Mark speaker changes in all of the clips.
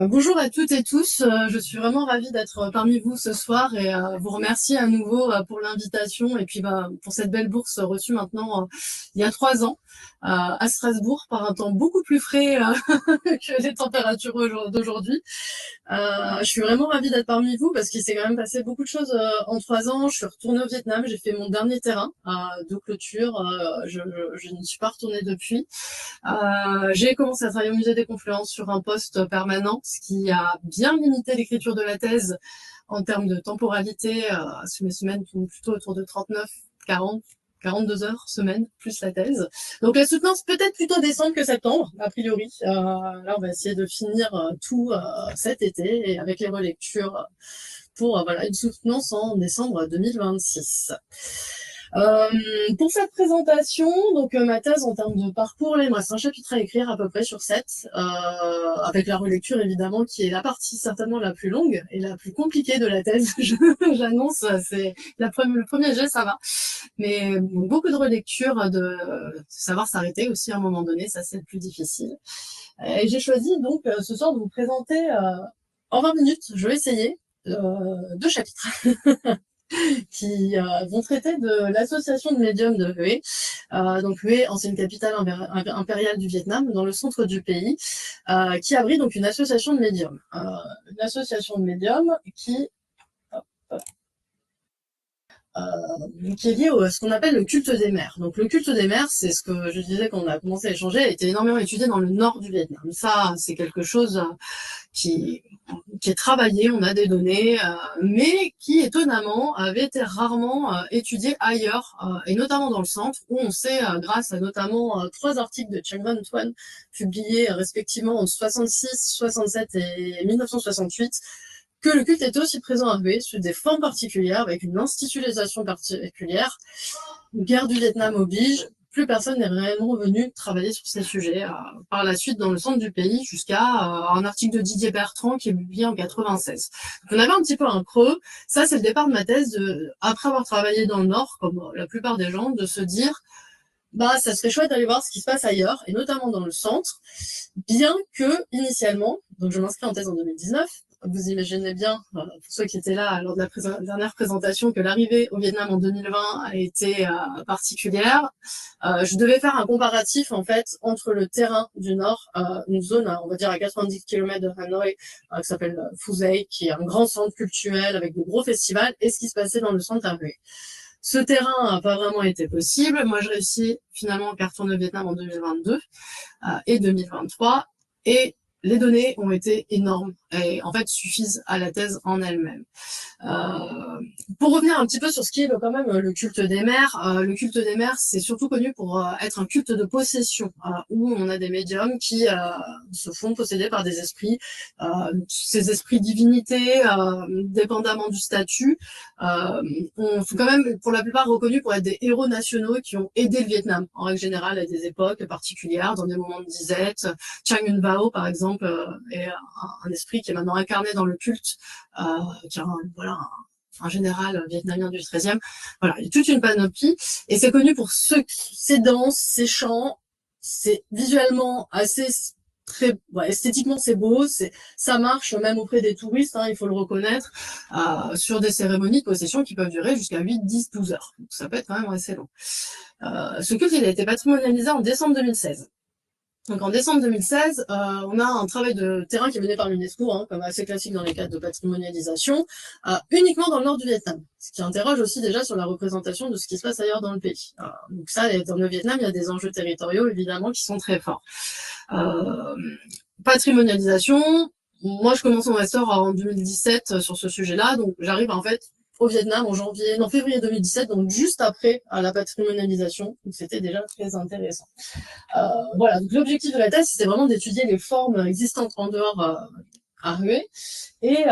Speaker 1: Bonjour à toutes et tous, je suis vraiment ravie d'être parmi vous ce soir et vous remercier à nouveau pour l'invitation et puis pour cette belle bourse reçue maintenant il y a 3 ans à Strasbourg par un temps beaucoup plus frais que les températures d'aujourd'hui. Je suis vraiment ravie d'être parmi vous parce qu'il s'est quand même passé beaucoup de choses en 3 ans. Je suis retournée au Vietnam, j'ai fait mon dernier terrain de clôture. Je n'y suis pas retournée depuis. J'ai commencé à travailler au musée des Confluences sur un poste permanent, ce qui a bien limité l'écriture de la thèse en termes de temporalité. Mes semaines tournent plutôt autour de 39, 40, 42 heures semaine, plus la thèse. Donc la soutenance peut-être plutôt décembre que septembre, a priori. Là, on va essayer de finir tout cet été et avec les relectures pour voilà, une soutenance en décembre 2026. Euh, pour cette présentation, donc ma thèse en termes de parcours, là, il me reste un chapitre à écrire à peu près sur 7, avec la relecture évidemment qui est la partie certainement la plus longue et la plus compliquée de la thèse. J'annonce, c'est le premier jet, ça va, mais beaucoup de relecture, de savoir s'arrêter aussi à un moment donné, ça c'est le plus difficile. Et j'ai choisi donc ce soir de vous présenter en 20 minutes, je vais essayer, 2 chapitres qui vont traiter de l'association de médiums de Hue. Donc Hue, ancienne capitale impériale du Vietnam, dans le centre du pays, qui abrite donc une association de médiums. Une association de médiums qui est lié à ce qu'on appelle le culte des mers. Donc le culte des mers, c'est ce que je disais quand on a commencé à échanger, a été énormément étudié dans le nord du Vietnam. Ça, c'est quelque chose qui, qui est travaillé, on a des données, mais qui étonnamment avait été rarement étudié ailleurs, et notamment dans le centre, où on sait, grâce à notamment 3 articles de Chang Van Tuan, publiés respectivement en 66, 67 et 1968, que le culte était aussi présent à Hue, sous des formes particulières, avec une institutionnalisation particulière. Une guerre du Vietnam oblige, plus personne n'est réellement venu travailler sur ces sujets. Par la suite, dans le centre du pays, jusqu'à un article de Didier Bertrand qui est publié en 96. Donc, on avait un petit peu un creux. Ça, c'est le départ de ma thèse, après avoir travaillé dans le Nord, comme la plupart des gens, de se dire, ça serait chouette d'aller voir ce qui se passe ailleurs, et notamment dans le centre, bien que, initialement, donc je m'inscris en thèse en 2019, vous imaginez bien, pour ceux qui étaient là lors de la dernière présentation, que l'arrivée au Vietnam en 2020 a été particulière. Je devais faire un comparatif en fait entre le terrain du Nord, une zone, on va dire à 90 km de Hanoï, qui s'appelle Phu Dai, qui est un grand centre culturel avec de gros festivals, et ce qui se passait dans le centre à Hue. Ce terrain n'a pas vraiment été possible. Moi, je réussis finalement à retourner au Vietnam en 2022 et 2023. Et les données ont été énormes et en fait suffisent à la thèse en elle-même. Euh, pour revenir un petit peu sur ce qui est quand même le culte des mers, le culte des mers, c'est surtout connu pour être un culte de possession, où on a des médiums qui se font posséder par des esprits, ces esprits divinités, dépendamment du statut, sont quand même pour la plupart reconnus pour être des héros nationaux qui ont aidé le Vietnam, en règle générale, à des époques particulières, dans des moments de disette. Chang Yun Bao, par exemple, est un esprit qui est maintenant incarné dans le culte, qui est un général vietnamien du 13e. Voilà, il y a toute une panoplie. Et c'est connu pour ses danses, ses chants. C'est visuellement assez esthétiquement c'est beau, ça marche même auprès des touristes, il faut le reconnaître, sur des cérémonies de possession qui peuvent durer jusqu'à 8, 10, 12 heures. Donc, ça peut être quand même assez long. Ce culte, il a été patrimonialisé en décembre 2016. Donc en décembre 2016, on a un travail de terrain qui est mené par l'UNESCO, comme assez classique dans les cadres de patrimonialisation, uniquement dans le nord du Vietnam. Ce qui interroge aussi déjà sur la représentation de ce qui se passe ailleurs dans le pays. Donc ça, dans le Vietnam, il y a des enjeux territoriaux évidemment qui sont très forts. Patrimonialisation, moi je commence mon master en 2017 sur ce sujet-là, donc j'arrive en fait au Vietnam en février 2017, donc juste après la patrimonialisation, donc c'était déjà très intéressant. Voilà, donc l'objectif de la thèse, c'était vraiment d'étudier les formes existantes en dehors à Hue. Et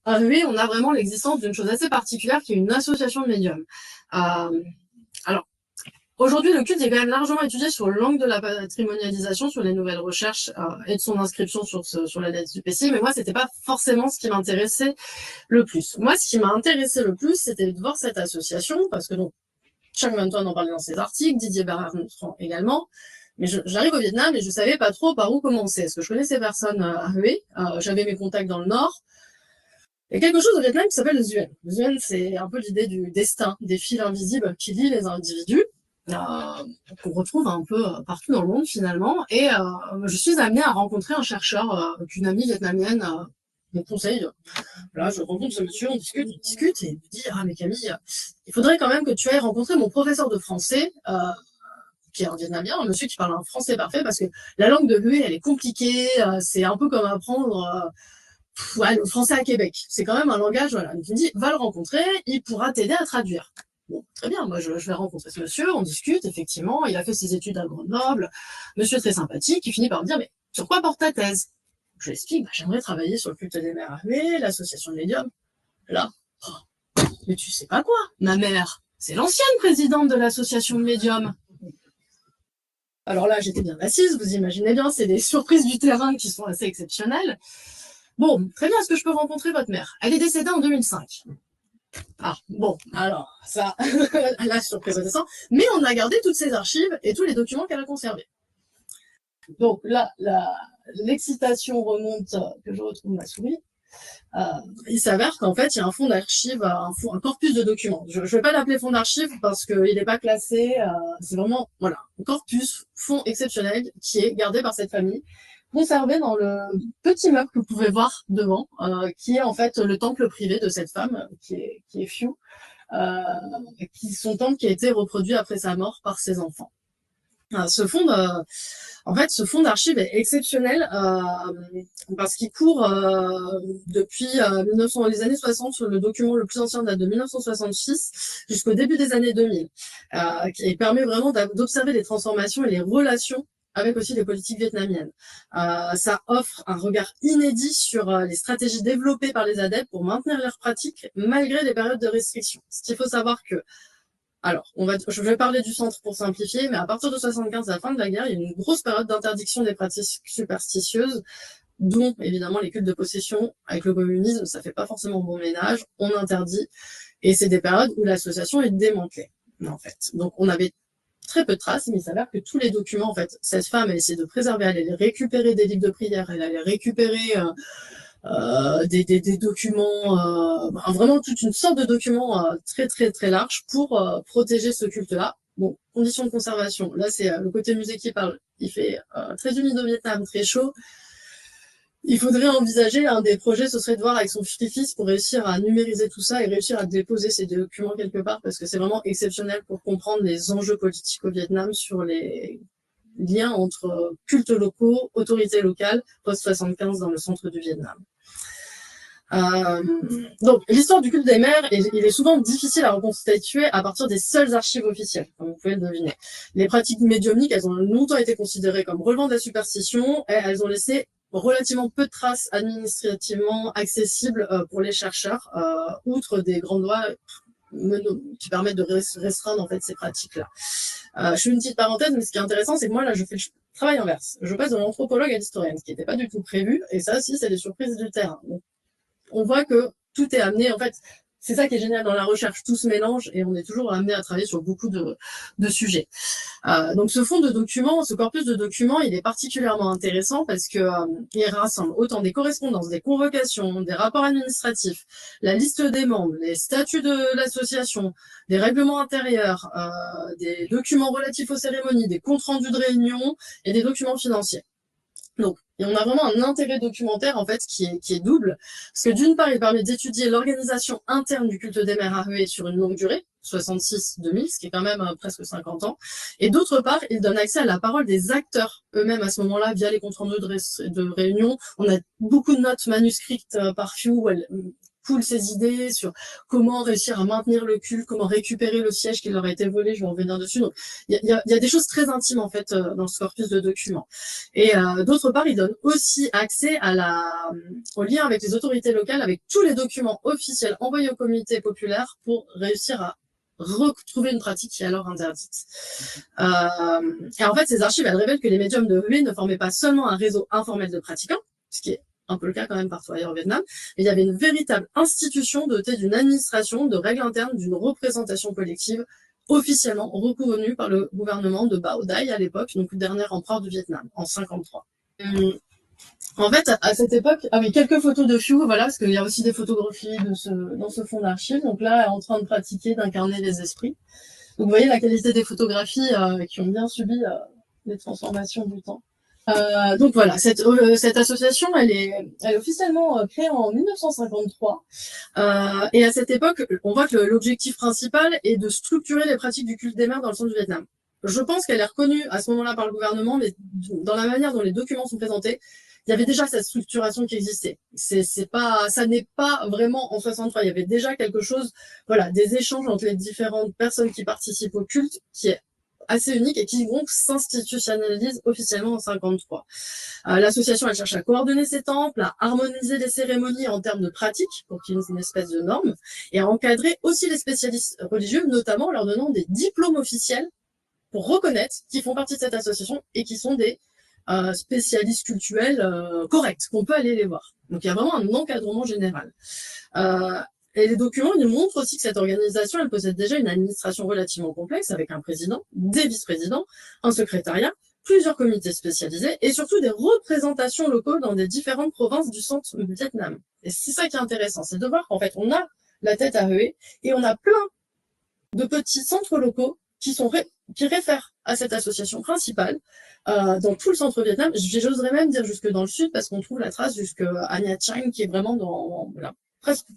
Speaker 1: à Hue, on a vraiment l'existence d'une chose assez particulière qui est une association de médiums. Alors, aujourd'hui, le culte est quand même largement étudié sur l'angle de la patrimonialisation, sur les nouvelles recherches et de son inscription sur la date du PCI, mais moi, c'était pas forcément ce qui m'intéressait le plus. Moi, ce qui m'a intéressé le plus, c'était de voir cette association, parce que donc, Chang Van Tuan en parlait dans ses articles, Didier Bertrand également, Mais j'arrive au Vietnam et je savais pas trop par où commencer. Est-ce que je connaissais personne à Hue? J'avais mes contacts dans le Nord. Il y a quelque chose au Vietnam qui s'appelle le Duen. Le Duen, c'est un peu l'idée du destin, des fils invisibles qui lient les individus, qu'on retrouve un peu partout dans le monde finalement. Et je suis amenée à rencontrer un chercheur qu'une amie vietnamienne me conseille. Là, je rencontre ce monsieur, on discute, et il me dit, ah mais Camille, il faudrait quand même que tu ailles rencontrer mon professeur de français, qui est un Vietnamien, un monsieur qui parle un français parfait, parce que la langue de Hue, elle est compliquée, c'est un peu comme apprendre ouais, le français à Québec. C'est quand même un langage, voilà. Donc, il me dit, va le rencontrer, il pourra t'aider à traduire. Bon, très bien, moi je vais rencontrer ce monsieur, on discute, effectivement, il a fait ses études à Grenoble, monsieur très sympathique, il finit par me dire, mais sur quoi porte ta thèse? Je lui explique, bah, j'aimerais travailler sur le culte des mères armées, l'association de médiums. Là, oh, mais tu sais pas quoi, ma mère, c'est l'ancienne présidente de l'association de médiums. Alors là, j'étais bien assise, vous imaginez bien, c'est des surprises du terrain qui sont assez exceptionnelles. Bon, très bien, est-ce que je peux rencontrer votre mère? Elle est décédée en 2005. Ah, bon, alors, ça, la surprise redescend. Mais on a gardé toutes ses archives et tous les documents qu'elle a conservés. Donc là, l'excitation remonte, que je retrouve ma souris. Il s'avère qu'en fait, il y a un fonds d'archives, un corpus de documents. Je ne vais pas l'appeler fonds d'archives parce qu'il n'est pas classé. C'est vraiment, voilà, un corpus, fonds exceptionnel qui est gardé par cette famille, conservé dans le petit meuble que vous pouvez voir devant, qui est en fait le temple privé de cette femme, qui est Fiu, son temple qui a été reproduit après sa mort par ses enfants. Ce fonds ce fonds d'archives est exceptionnel parce qu'il court depuis les années 60. Le document le plus ancien date de 1966 jusqu'au début des années 2000, qui permet vraiment d'observer les transformations et les relations avec aussi les politiques vietnamiennes. Ça offre un regard inédit sur les stratégies développées par les adeptes pour maintenir leurs pratiques malgré les périodes de restriction. Ce qu'il faut savoir que alors, je vais parler du centre pour simplifier, mais à partir de 75, à la fin de la guerre, il y a une grosse période d'interdiction des pratiques superstitieuses, dont évidemment les cultes de possession. Avec le communisme, ça fait pas forcément bon ménage, on interdit, et c'est des périodes où l'association est démantelée, en fait. Donc on avait très peu de traces, mais il s'avère que tous les documents, en fait, cette femme a essayé de préserver, elle allait récupérer des livres de prière, elle allait récupérer des documents, vraiment toute une sorte de documents très très très large pour protéger ce culte-là. Bon, conditions de conservation. Là, c'est le côté musée qui parle. Il fait très humide au Vietnam, très chaud. Il faudrait envisager, un des projets, ce serait de voir avec son petit-fils pour réussir à numériser tout ça et réussir à déposer ces documents quelque part, parce que c'est vraiment exceptionnel pour comprendre les enjeux politiques au Vietnam sur les liens entre cultes locaux, autorités locales, post-75 dans le centre du Vietnam. Donc, l'histoire du culte des mères, il est souvent difficile à reconstituer à partir des seules archives officielles, comme vous pouvez le deviner. Les pratiques médiumniques, elles ont longtemps été considérées comme relevant de la superstition, et elles ont laissé relativement peu de traces administrativement accessibles pour les chercheurs, outre des grandes lois qui permettent de restreindre en fait ces pratiques-là. Je fais une petite parenthèse, mais ce qui est intéressant, c'est que moi là, je fais le travail inverse. Je passe de l'anthropologue à l'historienne, ce qui n'était pas du tout prévu, et ça aussi, c'est des surprises du terrain. Donc, on voit que tout est amené, en fait, c'est ça qui est génial dans la recherche, tout se mélange et on est toujours amené à travailler sur beaucoup de sujets. Donc ce fonds de documents, ce corpus de documents, il est particulièrement intéressant parce que il rassemble autant des correspondances, des convocations, des rapports administratifs, la liste des membres, les statuts de l'association, des règlements intérieurs, des documents relatifs aux cérémonies, des comptes rendus de réunions et des documents financiers. Donc, et on a vraiment un intérêt documentaire en fait qui est double, parce que d'une part, il permet d'étudier l'organisation interne du culte des mères à Hue sur une longue durée, 66-2000, ce qui est quand même presque 50 ans, et d'autre part, il donne accès à la parole des acteurs eux-mêmes à ce moment-là via les comptes rendus de réunion. On a beaucoup de notes manuscrites par Fiu où elle coule ses idées sur comment réussir à maintenir le culte, comment récupérer le siège qui leur a été volé, je vais en revenir dessus. Donc, il y a des choses très intimes en fait dans ce corpus de documents. Et d'autre part, il donne aussi accès au lien avec les autorités locales, avec tous les documents officiels envoyés au comité populaire pour réussir à retrouver une pratique qui est alors interdite. Et en fait, ces archives, elles révèlent que les médiums de Hue ne formaient pas seulement un réseau informel de pratiquants, ce qui est un peu le cas quand même partout ailleurs au Vietnam, mais il y avait une véritable institution dotée d'une administration, de règles internes, d'une représentation collective officiellement reconnu par le gouvernement de Bao Dai à l'époque, donc le dernier empereur du Vietnam, en 53. En fait, à cette époque, avec quelques photos de Phu, voilà, parce qu'il y a aussi des photographies dans ce fonds d'archives. Donc là, elle est en train de pratiquer, d'incarner les esprits. Donc vous voyez la qualité des photographies qui ont bien subi les transformations du temps. Donc voilà, cette association, elle est officiellement créée en 1953. Et à cette époque, on voit que l'objectif principal est de structurer les pratiques du culte des mers dans le centre du Vietnam. Je pense qu'elle est reconnue à ce moment-là par le gouvernement, mais dans la manière dont les documents sont présentés, il y avait déjà cette structuration qui existait. Ça n'est pas vraiment en 63. Il y avait déjà quelque chose, voilà, des échanges entre les différentes personnes qui participent au culte, qui est assez unique et qui donc s'institutionnalise officiellement en 53. L'association, elle cherche à coordonner ces temples, à harmoniser les cérémonies en termes de pratiques pour qu'il y ait une espèce de norme et à encadrer aussi les spécialistes religieux, notamment en leur donnant des diplômes officiels pour reconnaître qu'ils font partie de cette association et qui sont des spécialistes cultuels corrects, qu'on peut aller les voir. Donc il y a vraiment un encadrement général. Et les documents, ils montrent aussi que cette organisation, elle possède déjà une administration relativement complexe avec un président, des vice-présidents, un secrétariat, plusieurs comités spécialisés et surtout des représentations locaux dans des différentes provinces du centre du Vietnam. Et c'est ça qui est intéressant, c'est de voir qu'en fait, on a la tête à Hue et on a plein de petits centres locaux qui réfèrent à cette association principale dans tout le centre Vietnam. J'oserais même dire jusque dans le sud parce qu'on trouve la trace jusqu'à Nha Trang qui est vraiment dans presque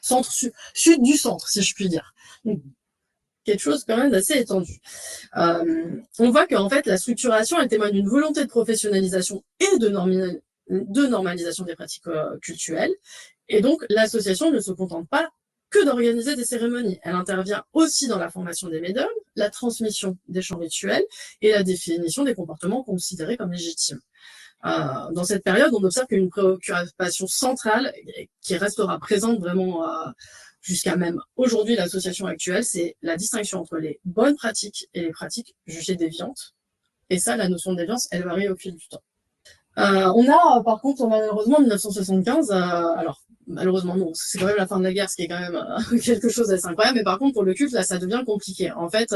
Speaker 1: centre sud du centre, si je puis dire. Donc, quelque chose quand même d'assez étendu. On voit qu'en fait la structuration elle témoigne d'une volonté de professionnalisation et de normalisation des pratiques cultuelles. Et donc l'association ne se contente pas que d'organiser des cérémonies. Elle intervient aussi dans la formation des médiums, la transmission des chants rituels et la définition des comportements considérés comme légitimes. Dans cette période, on observe qu'une préoccupation centrale qui restera présente vraiment jusqu'à même aujourd'hui, l'association actuelle, c'est la distinction entre les bonnes pratiques et les pratiques jugées déviantes. Et ça, la notion de déviance, elle varie au fil du temps. On a par contre malheureusement 1975, alors malheureusement non, c'est quand même la fin de la guerre, ce qui est quand même quelque chose d'assez incroyable, mais par contre pour le culte là ça devient compliqué. En fait,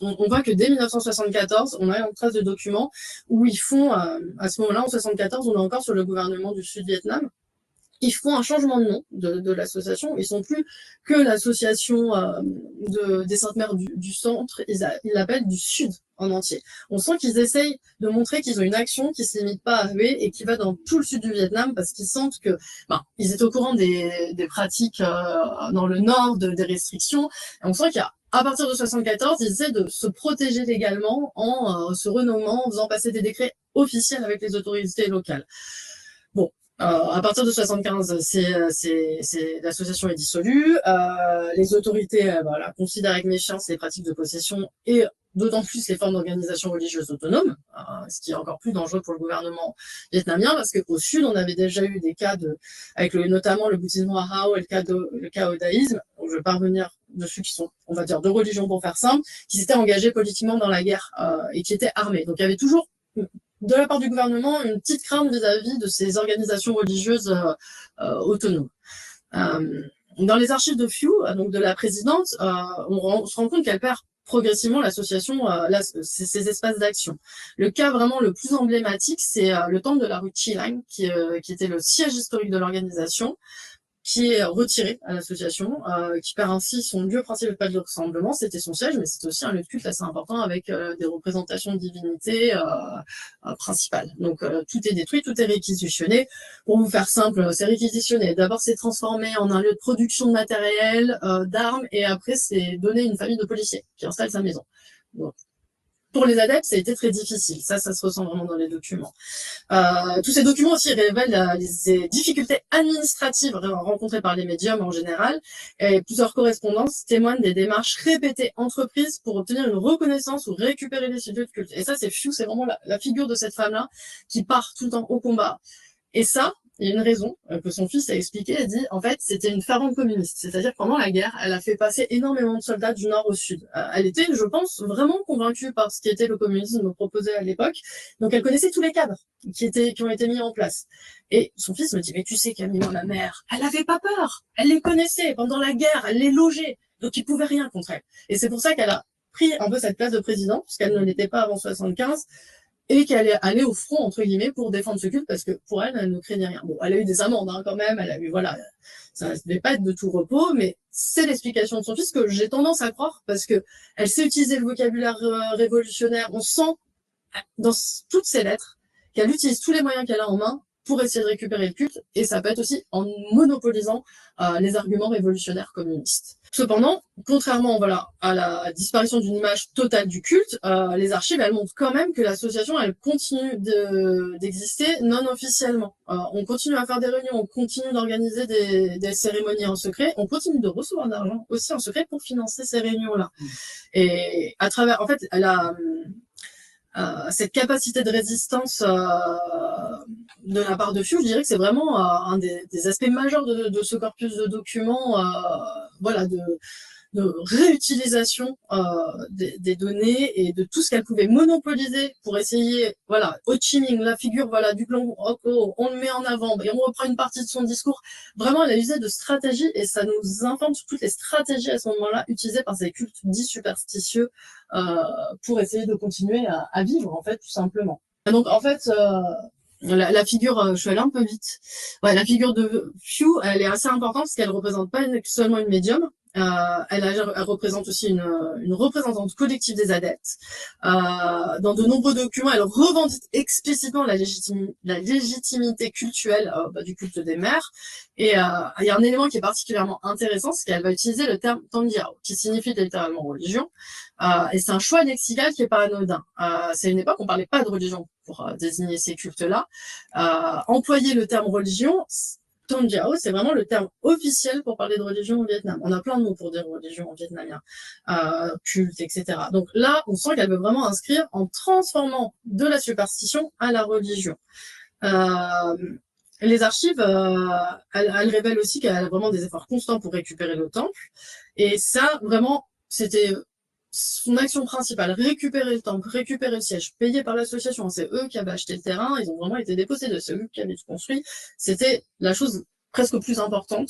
Speaker 1: on voit que dès 1974, on a une trace de documents où ils font, à ce moment-là en 74, on est encore sur le gouvernement du Sud-Vietnam, ils font un changement de nom de l'association. Ils sont plus que l'association des Saintes Mères du Centre, ils l'appellent du Sud en entier. On sent qu'ils essayent de montrer qu'ils ont une action qui se limite pas à Hue et qui va dans tout le sud du Vietnam parce qu'ils sentent que, ils étaient au courant des pratiques dans le nord, des restrictions. Et on sent qu'il y a à partir de 74, ils essaient de se protéger légalement en se renommant, en faisant passer des décrets officiels avec les autorités locales. Bon, à partir de 75, l'association est dissolue. Les autorités considèrent avec méfiance les pratiques de possession et d'autant plus les formes d'organisation religieuse autonome, ce qui est encore plus dangereux pour le gouvernement vietnamien parce qu'au sud, on avait déjà eu des cas avec notamment le bouddhisme Hao et le cas daïsme. Je vais pas revenir dessus, qui sont, on va dire, deux religions pour faire simple, qui s'étaient engagées politiquement dans la guerre et qui étaient armées. Donc il y avait toujours de la part du gouvernement une petite crainte vis-à-vis de ces organisations religieuses autonomes. Dans les archives de Phu, donc de la présidente, on se rend compte qu'elle perd progressivement l'association, ces espaces d'action. Le cas vraiment le plus emblématique, c'est le temple de la rue Chi Lang, qui était le siège historique de l'organisation, qui est retiré à l'association, qui perd ainsi son lieu principal de rassemblement. C'était son siège, mais c'était aussi un lieu de culte assez important avec des représentations de divinités principales. Donc tout est détruit, tout est réquisitionné. Pour vous faire simple, c'est réquisitionné. D'abord, c'est transformé en un lieu de production de matériel, d'armes, et après, c'est donné à une famille de policiers qui installe sa maison. Donc, pour les adeptes, ça a été très difficile. Ça se ressent vraiment dans les documents. Tous ces documents aussi révèlent les difficultés administratives rencontrées par les médiums en général. Et plusieurs correspondances témoignent des démarches répétées entreprises pour obtenir une reconnaissance ou récupérer les lieux de culte. Et ça, c'est Phu, c'est vraiment la figure de cette femme-là qui part tout le temps au combat. Et ça, il y a une raison que son fils a expliqué. Elle dit, en fait, c'était une fervente communiste. C'est-à-dire que pendant la guerre, elle a fait passer énormément de soldats du nord au sud. Elle était, je pense, vraiment convaincue par ce qui était le communisme proposé à l'époque. Donc, elle connaissait tous les cadres qui ont été mis en place. Et son fils me dit, mais tu sais, Camille, ma mère, elle avait pas peur. Elle les connaissait pendant la guerre, elle les logeait. Donc, ils pouvaient rien contre elle. Et c'est pour ça qu'elle a pris un peu cette place de président, puisqu'elle ne l'était pas avant 75, et qu'elle est allée au front, entre guillemets, pour défendre ce culte, parce que pour elle, elle ne craignait rien. Bon, elle a eu des amendes, hein, quand même, elle a eu, voilà, ça ne devait pas être de tout repos, mais c'est l'explication de son fils que j'ai tendance à croire, parce que elle sait utiliser le vocabulaire révolutionnaire, on sent dans toutes ses lettres qu'elle utilise tous les moyens qu'elle a en main pour essayer de récupérer le culte, et ça peut être aussi en monopolisant les arguments révolutionnaires communistes. Cependant, contrairement voilà, à la disparition d'une image totale du culte, les archives elles montrent quand même que l'association elle continue d'exister non officiellement. On continue à faire des réunions, on continue d'organiser des cérémonies en secret, on continue de recevoir de l'argent aussi en secret pour financer ces réunions-là. Et à travers, en fait, elle a cette capacité de résistance de la part de Few, je dirais que c'est vraiment un des aspects majeurs de ce corpus de documents, voilà, de réutilisation des données et de tout ce qu'elle pouvait monopoliser pour essayer, voilà, Ho Chi Minh, la figure, voilà, du clan Hoko, on le met en avant et on reprend une partie de son discours. Vraiment, elle a usé de stratégies et ça nous informe sur toutes les stratégies à ce moment-là utilisées par ces cultes dits superstitieux pour essayer de continuer à vivre, en fait, tout simplement. Et donc, en fait, la figure, je suis allée un peu vite. Ouais, la figure de Few, elle est assez importante parce qu'elle représente pas seulement une médium. Elle représente aussi une représentante collective des adeptes. Dans de nombreux documents, elle revendique explicitement la légitimité cultuelle du culte des mères. Et il y a un élément qui est particulièrement intéressant, c'est qu'elle va utiliser le terme Tangiao, qui signifie littéralement religion. Et c'est un choix lexical qui est pas anodin. C'est une époque où on parlait pas de religion pour désigner ces cultes-là. Employer le terme religion, Tongjao, c'est vraiment le terme officiel pour parler de religion au Vietnam. On a plein de mots pour dire religion en vietnamien, culte, etc. Donc là, on sent qu'elle veut vraiment inscrire en transformant de la superstition à la religion. Les archives, elles révèlent aussi qu'elle a vraiment des efforts constants pour récupérer le temple. Et ça, vraiment, c'était son action principale, récupérer le temple, récupérer le siège, payé par l'association. C'est eux qui avaient acheté le terrain, ils ont vraiment été dépossédés, c'est eux qui avaient tout construit. C'était la chose presque plus importante.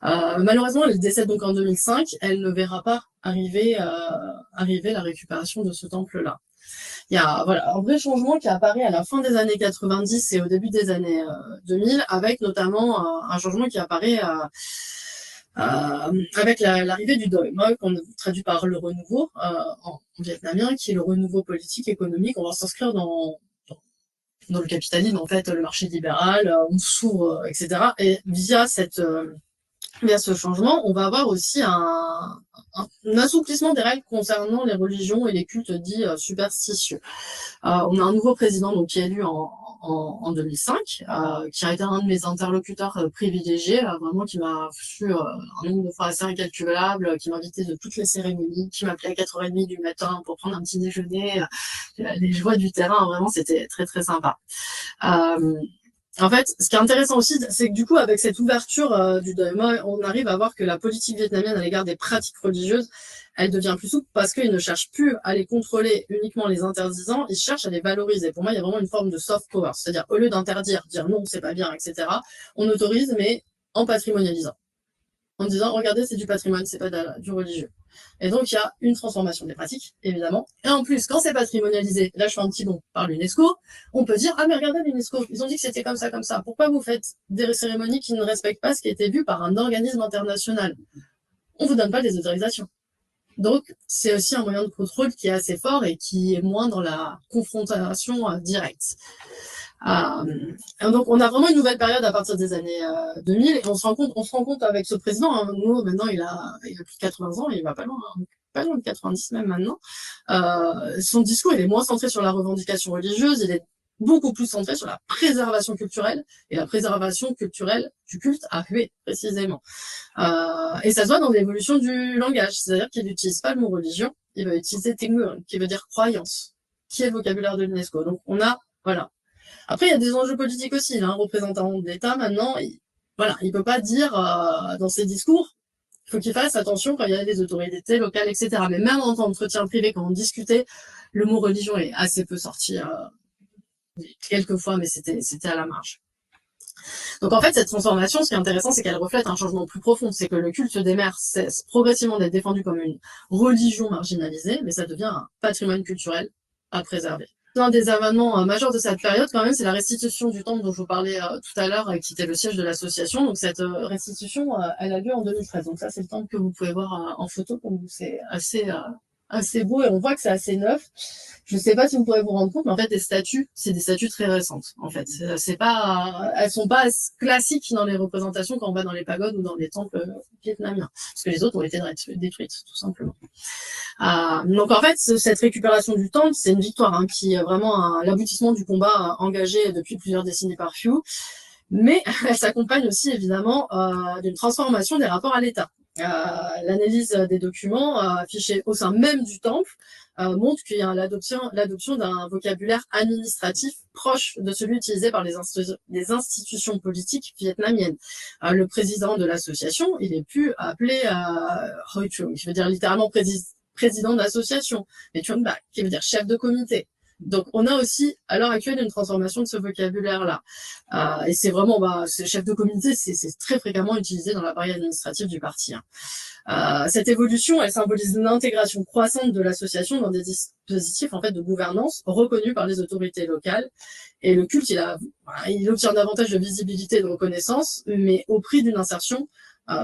Speaker 1: Malheureusement, elle décède donc en 2005. Elle ne verra pas arriver la récupération de ce temple-là. Il y a voilà, un vrai changement qui apparaît à la fin des années 90 et au début des années 2000, avec notamment un changement qui apparaît avec l'arrivée du Doi Moi, qu'on traduit par le renouveau en vietnamien, qui est le renouveau politique, économique. On va s'inscrire dans le capitalisme, en fait, le marché libéral, on s'ouvre, etc. Et via ce changement, on va avoir aussi un assouplissement des règles concernant les religions et les cultes dits superstitieux. On a un nouveau président donc, qui est élu en 2005, qui a été un de mes interlocuteurs privilégiés, vraiment qui m'a reçu un nombre de fois assez incalculable, qui m'invitait de toutes les cérémonies, qui m'appelait à 4h30 du matin pour prendre un petit déjeuner. Les joies du terrain, vraiment, c'était très très sympa. En fait, ce qui est intéressant aussi, c'est que du coup, avec cette ouverture du Doi Moi, on arrive à voir que la politique vietnamienne à l'égard des pratiques religieuses, elle devient plus souple parce qu'ils ne cherchent plus à les contrôler uniquement en les interdisant, ils cherchent à les valoriser. Pour moi, il y a vraiment une forme de soft power, c'est-à-dire au lieu d'interdire, dire non, c'est pas bien, etc., on autorise, mais en patrimonialisant. En disant, regardez, c'est du patrimoine, c'est pas du religieux. Et donc, il y a une transformation des pratiques, évidemment. Et en plus, quand c'est patrimonialisé, là, je fais un petit bond par l'UNESCO, on peut dire, ah, mais regardez l'UNESCO, ils ont dit que c'était comme ça, comme ça. Pourquoi vous faites des cérémonies qui ne respectent pas ce qui a été vu par un organisme international? On vous donne pas les autorisations. Donc, c'est aussi un moyen de contrôle qui est assez fort et qui est moins dans la confrontation directe. Donc, on a vraiment une nouvelle période à partir des années 2000 et on se rend compte avec ce président, hein, nous, maintenant, il a plus de 80 ans, il va pas loin de 90 même maintenant. Son discours, il est moins centré sur la revendication religieuse, il est beaucoup plus centré sur la préservation culturelle et la préservation culturelle du culte à Hue, précisément. Et ça se voit dans l'évolution du langage, c'est-à-dire qu'il n'utilise pas le mot religion, il va utiliser Tengur, qui veut dire croyance, qui est le vocabulaire de l'UNESCO. Donc, on a, voilà. Après, il y a des enjeux politiques aussi. Il a un représentant de l'État maintenant. Il peut pas dire dans ses discours. Il faut qu'il fasse attention quand il y a des autorités locales, etc. Mais même en entretien privé, quand on discutait, le mot religion est assez peu sorti quelques fois, mais c'était à la marge. Donc en fait, cette transformation, ce qui est intéressant, c'est qu'elle reflète un changement plus profond. C'est que le culte des mers cesse progressivement d'être défendu comme une religion marginalisée, mais ça devient un patrimoine culturel à préserver. L'un des événements majeurs de cette période, quand même, c'est la restitution du temple dont je vous parlais tout à l'heure, qui était le siège de l'association. Donc cette restitution, elle a lieu en 2013. Donc ça, c'est le temple que vous pouvez voir en photo. Donc c'est assez beau et on voit que c'est assez neuf. Je ne sais pas si vous pourrez vous rendre compte, mais en fait, les statues, c'est des statues très récentes. En fait, c'est pas, elles sont pas classiques dans les représentations quand on va dans les pagodes ou dans les temples vietnamiens, parce que les autres ont été détruites, tout simplement. Donc en fait, cette récupération du temple, c'est une victoire qui est vraiment l'aboutissement du combat engagé depuis plusieurs décennies par Phu, mais elle s'accompagne aussi évidemment d'une transformation des rapports à l'État. L'analyse des documents affichés au sein même du temple montre qu'il y a l'adoption d'un vocabulaire administratif proche de celui utilisé par les institutions politiques vietnamiennes. Le président de l'association, il est plus appelé Hoi Chung, qui veut dire littéralement président de l'association, et Chung Bak, qui veut dire chef de comité. Donc, on a aussi, à l'heure actuelle, une transformation de ce vocabulaire-là. Et c'est vraiment, ce chef de comité, c'est très fréquemment utilisé dans l'appareil administratif du parti. Cette évolution, elle symbolise l'intégration croissante de l'association dans des dispositifs, en fait, de gouvernance reconnus par les autorités locales. Et le culte, il obtient davantage de visibilité et de reconnaissance, mais au prix d'une insertion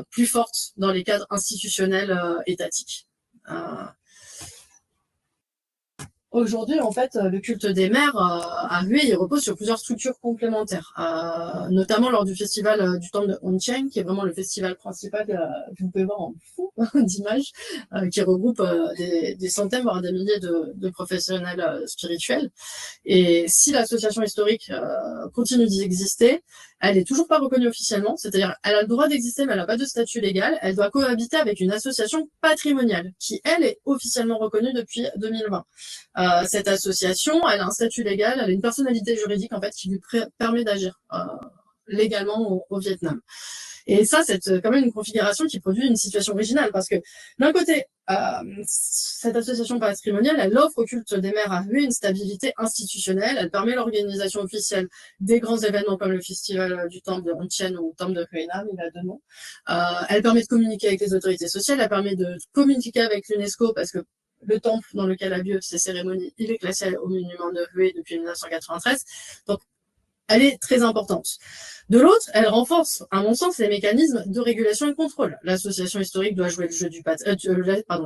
Speaker 1: plus forte dans les cadres institutionnels étatiques. Aujourd'hui, en fait, le culte des mers à Hue, il repose sur plusieurs structures complémentaires, notamment lors du festival du temple de Ontieng, qui est vraiment le festival principal que vous pouvez voir en fond d'images, qui regroupe des centaines, voire des milliers de professionnels spirituels. Et si l'association historique continue d'y exister, elle est toujours pas reconnue officiellement, c'est-à-dire elle a le droit d'exister, mais elle n'a pas de statut légal. Elle doit cohabiter avec une association patrimoniale, qui, elle, est officiellement reconnue depuis 2020. Cette association, elle a un statut légal, elle a une personnalité juridique en fait qui lui permet d'agir légalement au Vietnam. Et ça, c'est quand même une configuration qui produit une situation originale parce que d'un côté, cette association patrimoniale, elle offre au culte des mers à Hue une stabilité institutionnelle, elle permet l'organisation officielle des grands événements comme le festival du temple de Ontieng ou le temple de Huenam, il a deux noms. Elle permet de communiquer avec les autorités sociales, elle permet de communiquer avec l'UNESCO parce que le temple dans lequel a lieu ces cérémonies, il est classé au monument de Hue depuis 1993. Donc, elle est très importante. De l'autre, elle renforce, à mon sens, les mécanismes de régulation et de contrôle. L'association historique doit jouer le jeu du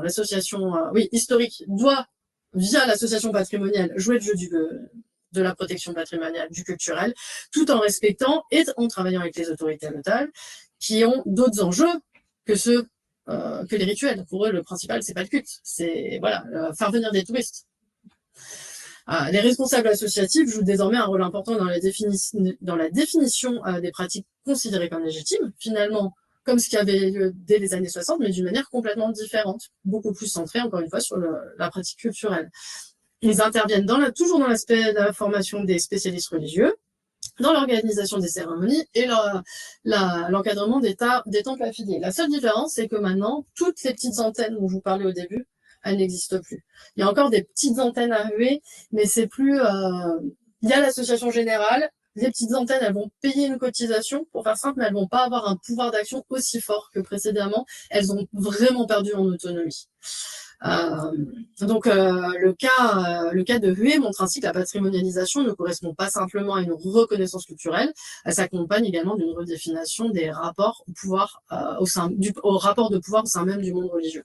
Speaker 1: l'association historique doit, via l'association patrimoniale, jouer le jeu de la protection patrimoniale, du culturel, tout en respectant et en travaillant avec les autorités locales, qui ont d'autres enjeux que que les rituels. Pour eux, le principal, c'est pas le culte, c'est faire venir des touristes. Les responsables associatifs jouent désormais un rôle important dans la définition des pratiques considérées comme légitimes, finalement, comme ce qui avait lieu dès les années 60, mais d'une manière complètement différente, beaucoup plus centrée, encore une fois, sur la pratique culturelle. Ils interviennent toujours dans l'aspect de la formation des spécialistes religieux, dans l'organisation des cérémonies et l'encadrement des temples affiliés. La seule différence, c'est que maintenant, toutes ces petites antennes dont je vous parlais au début, elles n'existent plus. Il y a encore des petites antennes à Hue, mais c'est plus... il y a l'association générale, les petites antennes, elles vont payer une cotisation, pour faire simple, mais elles vont pas avoir un pouvoir d'action aussi fort que précédemment. Elles ont vraiment perdu en autonomie. Le cas de Hue montre ainsi que la patrimonialisation ne correspond pas simplement à une reconnaissance culturelle, elle s'accompagne également d'une redéfinition des rapports au pouvoir au rapport de pouvoir au sein même du monde religieux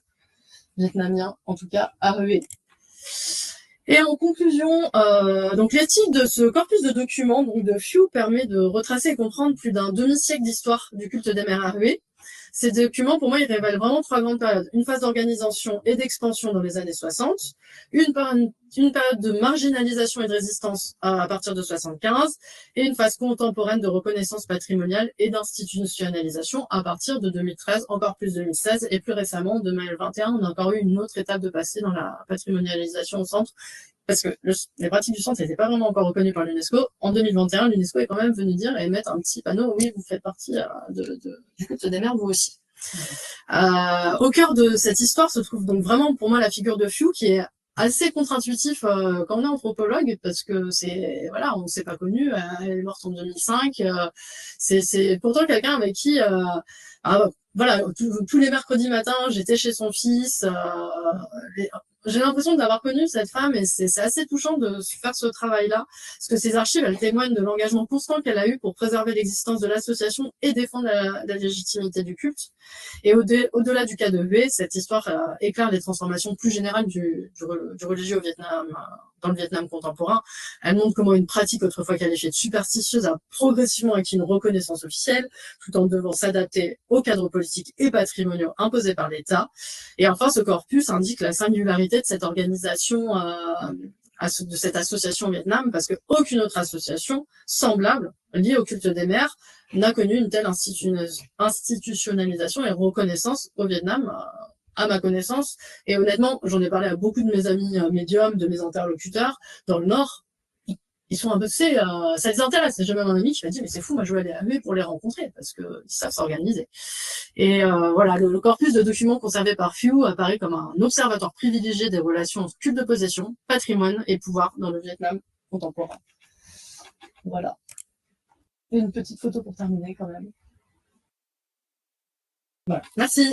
Speaker 1: vietnamien, en tout cas à Hue. Et en conclusion, donc l'étude de ce corpus de documents donc de Phu permet de retracer et comprendre plus d'un demi-siècle d'histoire du culte des mers à Hue. Ces documents, pour moi, ils révèlent vraiment trois grandes périodes. Une phase d'organisation et d'expansion dans les années 60, une période de marginalisation et de résistance à partir de 75, et une phase contemporaine de reconnaissance patrimoniale et d'institutionnalisation à partir de 2013, encore plus 2016, et plus récemment, en 2021, on a encore eu une autre étape de passé dans la patrimonialisation au centre, parce que les pratiques du centre n'étaient pas vraiment encore reconnues par l'UNESCO. En 2021, l'UNESCO est quand même venu dire et mettre un petit panneau, oui, vous faites partie du culte des mers, vous aussi. Au cœur de cette histoire se trouve donc vraiment pour moi la figure de Phu, qui est assez contre-intuitif quand on est anthropologue, parce que c'est voilà, on s'est pas connu, elle est morte en 2005. C'est pourtant quelqu'un avec qui voilà, tous les mercredis matins, j'étais chez son fils. J'ai l'impression d'avoir connu cette femme et c'est assez touchant de faire ce travail-là, parce que ces archives, elles témoignent de l'engagement constant qu'elle a eu pour préserver l'existence de l'association et défendre la légitimité du culte. Et au-delà du cas de V, cette histoire éclaire les transformations plus générales du religieux au Vietnam, dans le Vietnam contemporain. Elle montre comment une pratique autrefois qualifiée de superstitieuse a progressivement acquis une reconnaissance officielle, tout en devant s'adapter aux cadres politiques et patrimoniaux imposés par l'État. Et enfin, ce corpus indique la singularité de cette organisation, de cette association au Vietnam, parce qu'aucune autre association semblable liée au culte des mères n'a connu une telle institutionnalisation et reconnaissance au Vietnam, à ma connaissance. Et honnêtement, j'en ai parlé à beaucoup de mes amis médiums, de mes interlocuteurs dans le Nord. Ils sont un peu, ça les intéresse. J'ai même un ami qui m'a dit, mais c'est fou, moi je vais aller à eux pour les rencontrer, parce qu'ils savent s'organiser. Et voilà, le corpus de documents conservé par Phu apparaît comme un observateur privilégié des relations entre culte de possession, patrimoine et pouvoir dans le Vietnam contemporain. Voilà. Et une petite photo pour terminer quand même. Voilà. Merci.